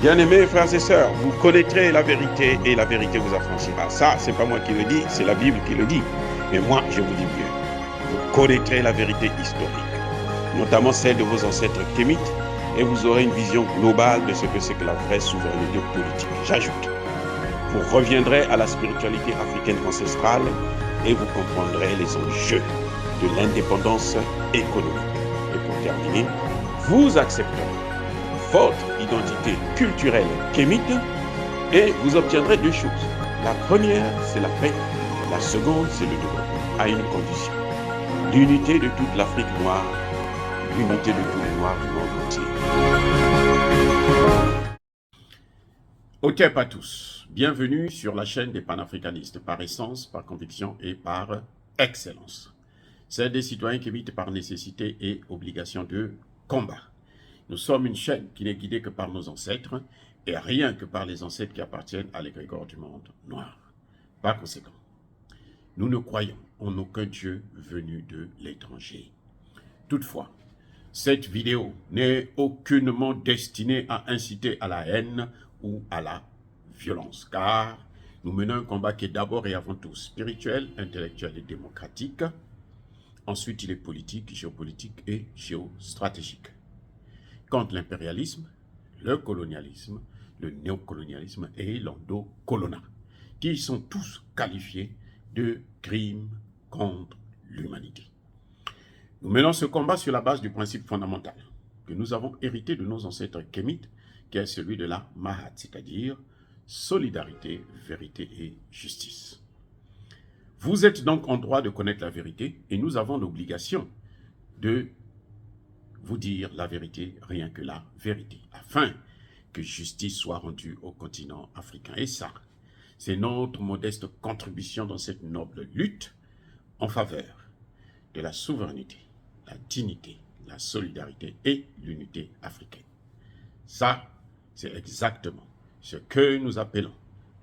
Bien-aimés frères et sœurs, vous connaîtrez la vérité et la vérité vous affranchira. Ça, c'est pas moi qui le dis, c'est la Bible qui le dit. Mais moi, je vous dis mieux. Vous connaîtrez la vérité historique, notamment celle de vos ancêtres kémites, et vous aurez une vision globale de ce que c'est que la vraie souveraineté politique. J'ajoute, vous reviendrez à la spiritualité africaine ancestrale et vous comprendrez les enjeux de l'indépendance économique. Et pour terminer, vous accepterez votre identité culturelle kémite et vous obtiendrez deux choses. La première, c'est la paix. La seconde, c'est le développement, à une condition. L'unité de toute l'Afrique noire, l'unité de tous les Noirs du monde entier. Ok, pas tous. Bienvenue sur la chaîne des panafricanistes, par essence, par conviction et par excellence. C'est des citoyens qui habitent par nécessité et obligation de combat. Nous sommes une chaîne qui n'est guidée que par nos ancêtres et rien que par les ancêtres qui appartiennent à l'égrégore du monde noir. Par conséquent, nous ne croyons en aucun Dieu venu de l'étranger. Toutefois, cette vidéo n'est aucunement destinée à inciter à la haine ou à la violence, car nous menons un combat qui est d'abord et avant tout spirituel, intellectuel et démocratique. Ensuite, il est politique, géopolitique et géostratégique. Contre l'impérialisme, le colonialisme, le néocolonialisme et l'endocolonat, qui sont tous qualifiés de crimes contre l'humanité. Nous menons ce combat sur la base du principe fondamental que nous avons hérité de nos ancêtres kémites, qui est celui de la Mahat, c'est-à-dire solidarité, vérité et justice. Vous êtes donc en droit de connaître la vérité et nous avons l'obligation de vous dire la vérité, rien que la vérité, afin que justice soit rendue au continent africain. Et ça, c'est notre modeste contribution dans cette noble lutte en faveur de la souveraineté, la dignité, la solidarité et l'unité africaine. Ça, c'est exactement ce que nous appelons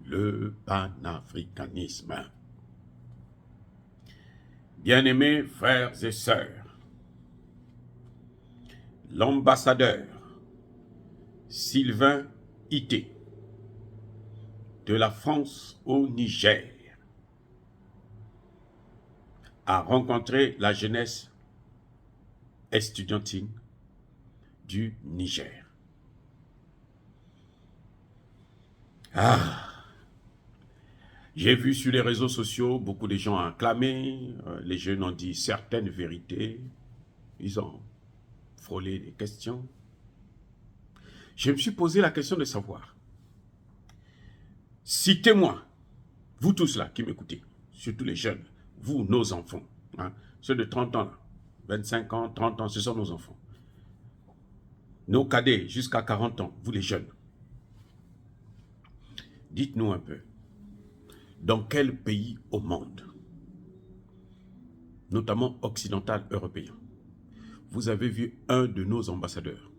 le panafricanisme. Bien-aimés frères et sœurs, l'ambassadeur Sylvain Ité de la France au Niger a rencontré la jeunesse estudiantine du Niger. J'ai vu sur les réseaux sociaux beaucoup de gens acclamer, les jeunes ont dit certaines vérités, ils ont frôlé des questions. Je me suis posé la question de savoir, citez-moi, vous tous là qui m'écoutez, surtout les jeunes, vous, nos enfants, ceux de 30 ans, là, 25 ans, 30 ans, ce sont nos enfants. Nos cadets jusqu'à 40 ans, vous les jeunes. Dites-nous un peu, dans quel pays au monde, notamment occidental européen, vous avez vu un de nos ambassadeurs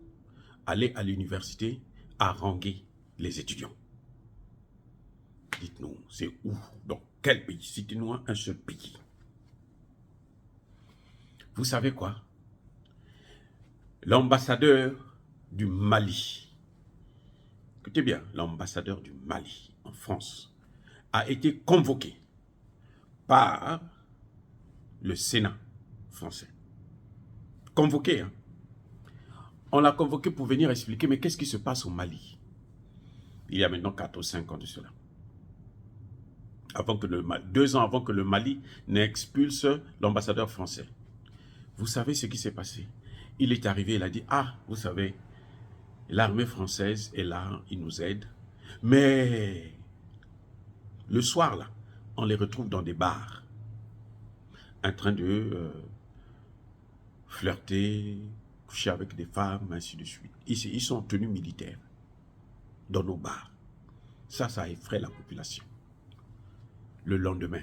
aller à l'université haranguer les étudiants? Dites-nous, c'est où? Dans quel pays? Citez-nous un seul pays. Vous savez quoi? L'ambassadeur du Mali, écoutez bien, l'ambassadeur du Mali en France a été convoqué par le Sénat français. Convoqué, hein? On l'a convoqué pour venir expliquer, mais qu'est-ce qui se passe au Mali? Il y a maintenant 4 ou 5 ans de cela. 2 ans avant que le Mali n'expulse l'ambassadeur français. Vous savez ce qui s'est passé? Il est arrivé, il a dit, vous savez, l'armée française est là, il nous aide, mais le soir, là, on les retrouve dans des bars, en train de flirter, coucher avec des femmes, ainsi de suite. Ils sont en tenue militaire dans nos bars. Ça effraie la population. Le lendemain,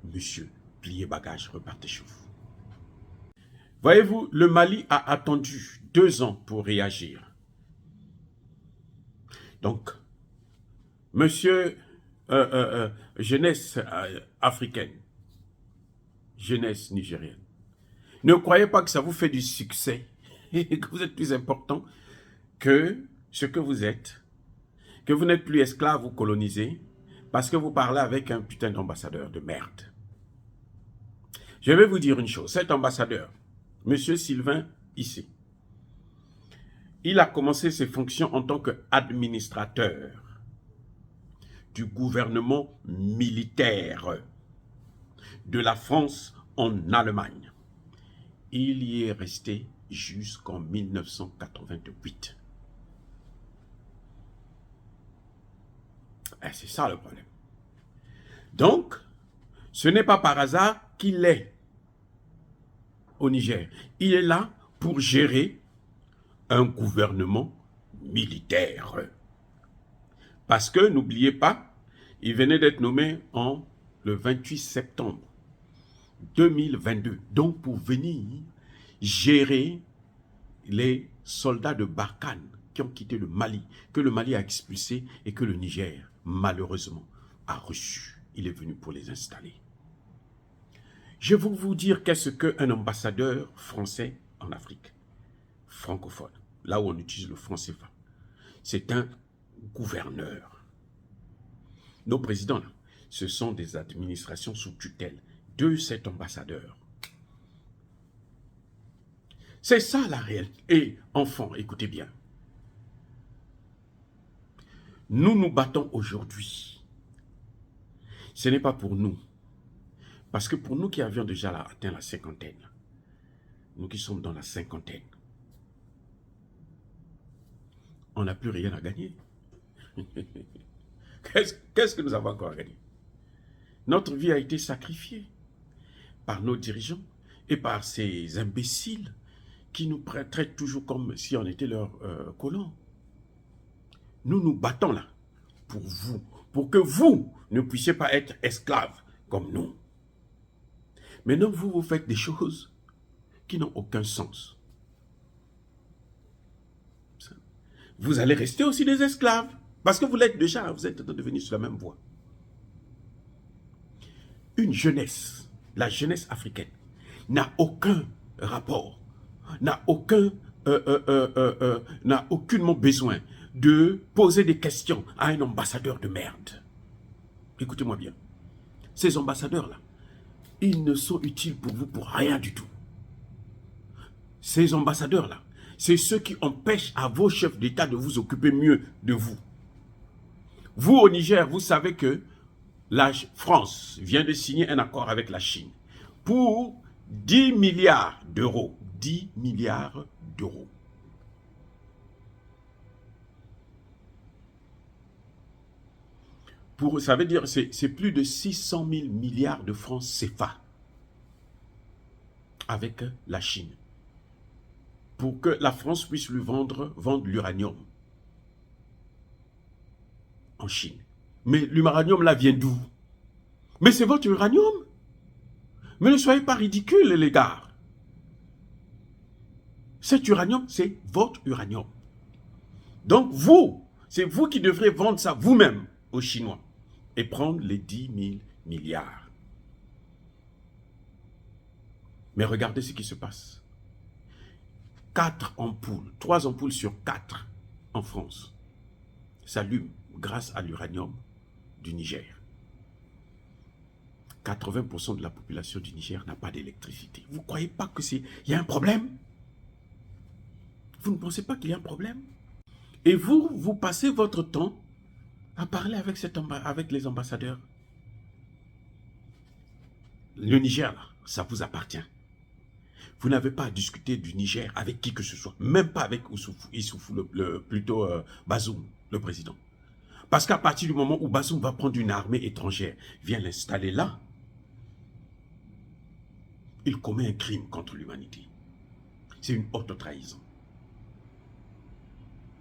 monsieur, pliez bagages, repartez chez vous. Voyez-vous, le Mali a attendu 2 ans pour réagir. Donc, monsieur, jeunesse africaine, jeunesse nigérienne, ne croyez pas que ça vous fait du succès et que vous êtes plus important que ce que vous êtes que vous n'êtes plus esclave ou colonisé parce que vous parlez avec un putain d'ambassadeur de merde. Je vais vous dire une chose, cet ambassadeur, M. Sylvain Issé, il a commencé ses fonctions en tant qu'administrateur du gouvernement militaire de la France en Allemagne. Il y est resté jusqu'en 1988. Et c'est ça le problème. Donc, ce n'est pas par hasard qu'il est au Niger. Il est là pour gérer un gouvernement militaire. Parce que, n'oubliez pas, il venait d'être nommé le 28 septembre 2022. Donc, pour venir gérer les soldats de Barkhane qui ont quitté le Mali, que le Mali a expulsé et que le Niger, malheureusement, a reçu. Il est venu pour les installer. Je vais vous dire qu'est-ce qu'un ambassadeur français en Afrique francophone, là où on utilise le franc CFA. C'est un gouverneur. Nos présidents, là, ce sont des administrations sous tutelle de cet ambassadeur. C'est ça la réalité. Et enfants, écoutez bien. Nous nous battons aujourd'hui. Ce n'est pas pour nous. Parce que pour nous qui avions déjà atteint la cinquantaine, nous qui sommes dans la cinquantaine, on n'a plus rien à gagner. Qu'est-ce que nous avons encore à gagner? Notre vie a été sacrifiée par nos dirigeants et par ces imbéciles qui nous traitent toujours comme si on était leurs colons. Nous nous battons là pour vous, pour que vous ne puissiez pas être esclaves comme nous. Maintenant, vous faites des choses qui n'ont aucun sens. Vous allez rester aussi des esclaves, parce que vous l'êtes déjà, vous êtes en train de venir sur la même voie. Une jeunesse, la jeunesse africaine, n'a aucun rapport, n'a aucunement besoin de poser des questions à un ambassadeur de merde. Écoutez-moi bien, ces ambassadeurs-là, ils ne sont utiles pour vous pour rien du tout. Ces ambassadeurs-là, c'est ceux qui empêchent à vos chefs d'État de vous occuper mieux de vous. Vous, au Niger, vous savez que la France vient de signer un accord avec la Chine pour 10 milliards d'euros. 10 milliards d'euros. Ça veut dire que c'est plus de 600 000 milliards de francs CFA avec la Chine. Pour que la France puisse lui vendre l'uranium en Chine. Mais l'uranium là vient d'où? Mais c'est votre uranium. Mais ne soyez pas ridicules les gars. Cet uranium, c'est votre uranium. Donc vous, c'est vous qui devrez vendre ça vous-même aux Chinois et prendre les 10 000 milliards. Mais regardez ce qui se passe. 3 ampoules sur 4 en France s'allument grâce à l'uranium du Niger. 80% de la population du Niger n'a pas d'électricité. Vous ne croyez pas qu'il y a un problème? Vous ne pensez pas qu'il y a un problème? Et vous passez votre temps à parler avec les ambassadeurs. Le Niger, là, ça vous appartient. Vous n'avez pas à discuter du Niger avec qui que ce soit, même pas avec Issoufou, plutôt Bazoum, le président. Parce qu'à partir du moment où Bazoum va prendre une armée étrangère, vient l'installer là, il commet un crime contre l'humanité. C'est une haute trahison.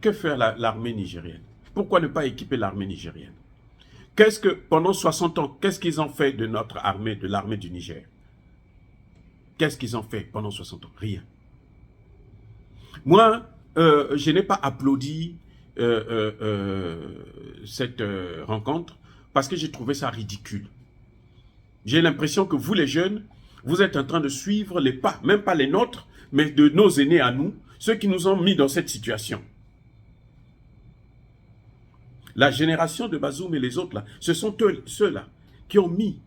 Que fait l'armée nigérienne? Pourquoi ne pas équiper l'armée nigérienne? Pendant 60 ans, qu'est-ce qu'ils ont fait de notre armée, de l'armée du Niger? Qu'est-ce qu'ils ont fait pendant 60 ans? Rien. Moi, je n'ai pas applaudi cette rencontre parce que j'ai trouvé ça ridicule. J'ai l'impression que vous, les jeunes, vous êtes en train de suivre les pas, même pas les nôtres, mais de nos aînés à nous, ceux qui nous ont mis dans cette situation. La génération de Bazoum et les autres, là, ce sont ceux-là qui ont mis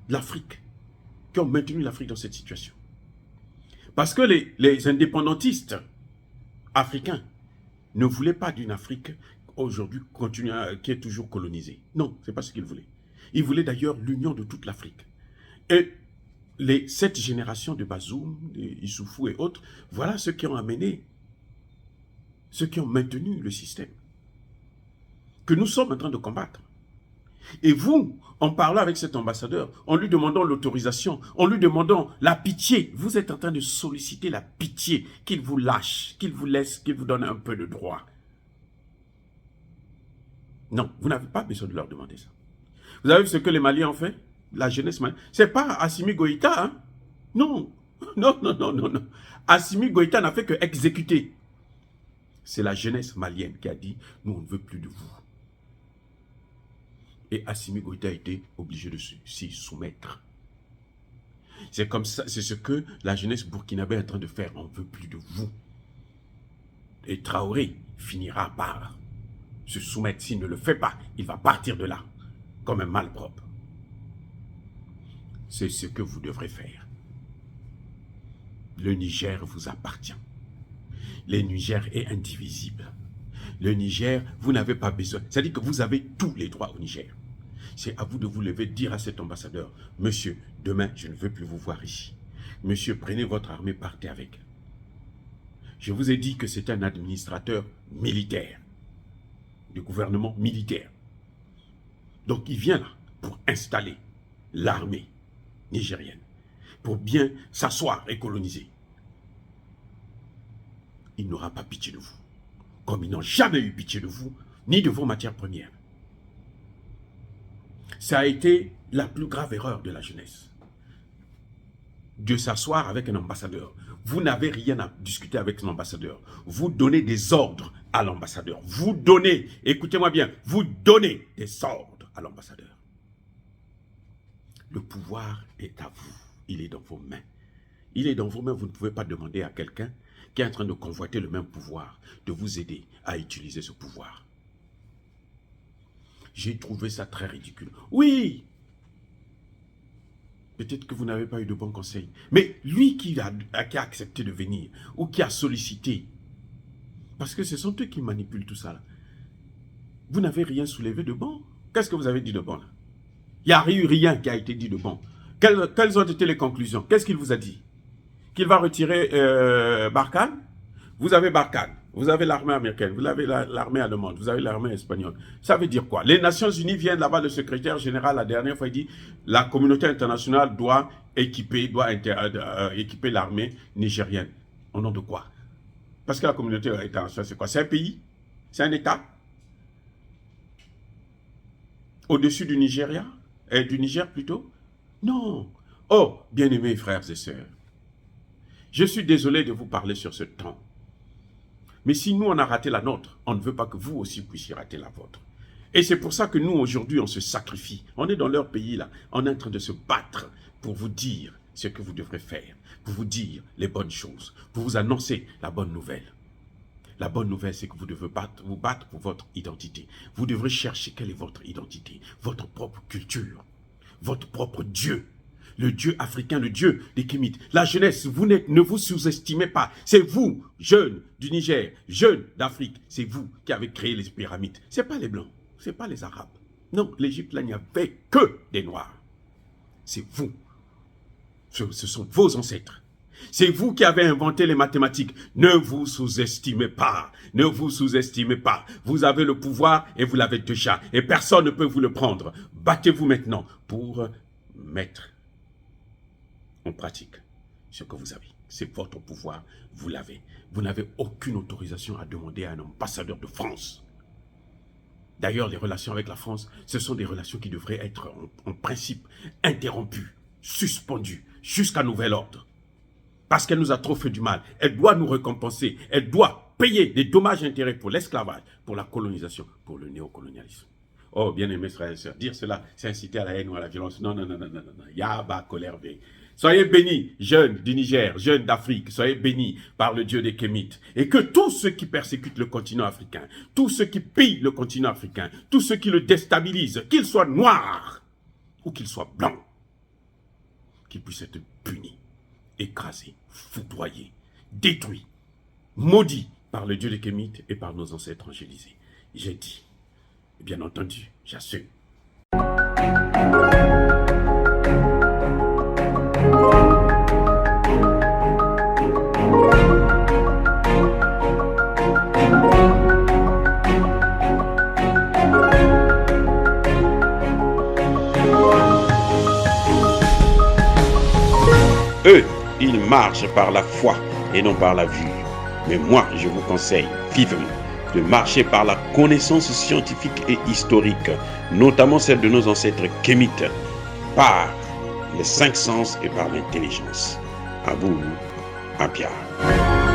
l'Afrique, qui ont maintenu l'Afrique dans cette situation. Parce que les indépendantistes africains ne voulaient pas d'une Afrique aujourd'hui qui est toujours colonisée. Non, ce n'est pas ce qu'ils voulaient. Ils voulaient d'ailleurs l'union de toute l'Afrique. Et cette génération de Bazoum, Issoufou et autres, voilà ceux qui ont amené, ceux qui ont maintenu le système que nous sommes en train de combattre. Et vous, en parlant avec cet ambassadeur, en lui demandant l'autorisation, en lui demandant la pitié, vous êtes en train de solliciter la pitié, qu'il vous lâche, qu'il vous laisse, qu'il vous donne un peu de droit. Non, vous n'avez pas besoin de leur demander ça. Vous avez vu ce que les Maliens ont fait? La jeunesse malienne. Ce n'est pas Assimi Goïta, hein? Non. Non, non, non, non, non. Assimi Goïta n'a fait que exécuter. C'est la jeunesse malienne qui a dit, nous on ne veut plus de vous. Et Assimi Goïta a été obligé de s'y soumettre. C'est comme ça, c'est ce que la jeunesse burkinabé est en train de faire. On ne veut plus de vous. Et Traoré finira par se soumettre. S'il ne le fait pas, il va partir de là, comme un malpropre. C'est ce que vous devrez faire. Le Niger vous appartient. Le Niger est indivisible. Le Niger, vous n'avez pas besoin. C'est-à-dire que vous avez tous les droits au Niger. C'est à vous de vous lever, dire à cet ambassadeur, monsieur, demain, je ne veux plus vous voir ici. Monsieur, prenez votre armée, partez avec. Je vous ai dit que c'est un administrateur militaire, du gouvernement militaire. Donc, il vient là pour installer l'armée nigérienne, pour bien s'asseoir et coloniser. Il n'aura pas pitié de vous, comme ils n'ont jamais eu pitié de vous, ni de vos matières premières. Ça a été la plus grave erreur de la jeunesse, de s'asseoir avec un ambassadeur. Vous n'avez rien à discuter avec un ambassadeur. Vous donnez des ordres à l'ambassadeur. Vous donnez, écoutez-moi bien, vous donnez des ordres à l'ambassadeur. Le pouvoir est à vous. Il est dans vos mains. Il est dans vos mains. Vous ne pouvez pas demander à quelqu'un qui est en train de convoiter le même pouvoir de vous aider à utiliser ce pouvoir. J'ai trouvé ça très ridicule. Oui, peut-être que vous n'avez pas eu de bons conseils. Mais lui qui a accepté de venir, ou qui a sollicité, parce que ce sont eux qui manipulent tout ça là. Vous n'avez rien soulevé de bon. Qu'est-ce que vous avez dit de bon là? Il n'y a eu rien qui a été dit de bon. Quelles ont été les conclusions? Qu'est-ce qu'il vous a dit? Qu'il va retirer Barkhane? Vous avez Barkhane, vous avez l'armée américaine, vous avez l'armée allemande, vous avez l'armée espagnole. Ça veut dire quoi? Les Nations Unies viennent là-bas, le secrétaire général, la dernière fois, il dit la communauté internationale doit équiper l'armée nigérienne. Au nom de quoi? Parce que la communauté internationale, c'est quoi? C'est un pays? C'est un État? Au-dessus du Nigeria? Du Niger plutôt? Non. Oh, bien-aimés frères et sœurs, je suis désolé de vous parler sur ce temps. Mais si nous, on a raté la nôtre, on ne veut pas que vous aussi puissiez rater la vôtre. Et c'est pour ça que nous, aujourd'hui, on se sacrifie. On est dans leur pays, là. On est en train de se battre pour vous dire ce que vous devrez faire, pour vous dire les bonnes choses, pour vous annoncer la bonne nouvelle. La bonne nouvelle, c'est que vous devez vous battre pour votre identité. Vous devrez chercher quelle est votre identité, votre propre culture, votre propre Dieu. Le Dieu africain, le Dieu des Kémites. La jeunesse, vous ne vous sous-estimez pas. C'est vous, jeunes du Niger, jeunes d'Afrique, c'est vous qui avez créé les pyramides. Ce n'est pas les Blancs, ce n'est pas les Arabes. Non, l'Égypte, là, il n'y avait que des Noirs. C'est vous. Ce sont vos ancêtres. C'est vous qui avez inventé les mathématiques. Ne vous sous-estimez pas. Ne vous sous-estimez pas. Vous avez le pouvoir et vous l'avez déjà. Et personne ne peut vous le prendre. Battez-vous maintenant pour mettre en pratique ce que vous avez. C'est votre pouvoir, vous l'avez. Vous n'avez aucune autorisation à demander à un ambassadeur de France. D'ailleurs, les relations avec la France, ce sont des relations qui devraient être en principe interrompues, suspendues, jusqu'à nouvel ordre. Parce qu'elle nous a trop fait du mal. Elle doit nous récompenser. Elle doit payer des dommages et intérêts pour l'esclavage, pour la colonisation, pour le néocolonialisme. Oh, bien-aimés frères et sœurs, dire cela, c'est inciter à la haine ou à la violence. Non, non, non, non, non, non. Yaba, colère, Soyez bénis, jeunes du Niger, jeunes d'Afrique, soyez bénis par le Dieu des Kémites. Et que tous ceux qui persécutent le continent africain, tous ceux qui pillent le continent africain, tous ceux qui le déstabilisent, qu'ils soient noirs ou qu'ils soient blancs, qu'ils puissent être punis, écrasés, foudroyés, détruits, maudits par le Dieu des Kémites et par nos ancêtres angélisés. J'ai dit, et bien entendu, j'assume. Eux, ils marchent par la foi et non par la vue. Mais moi, je vous conseille vivement de marcher par la connaissance scientifique et historique, notamment celle de nos ancêtres kémites, par les 5 sens et par l'intelligence. À vous, à Pierre.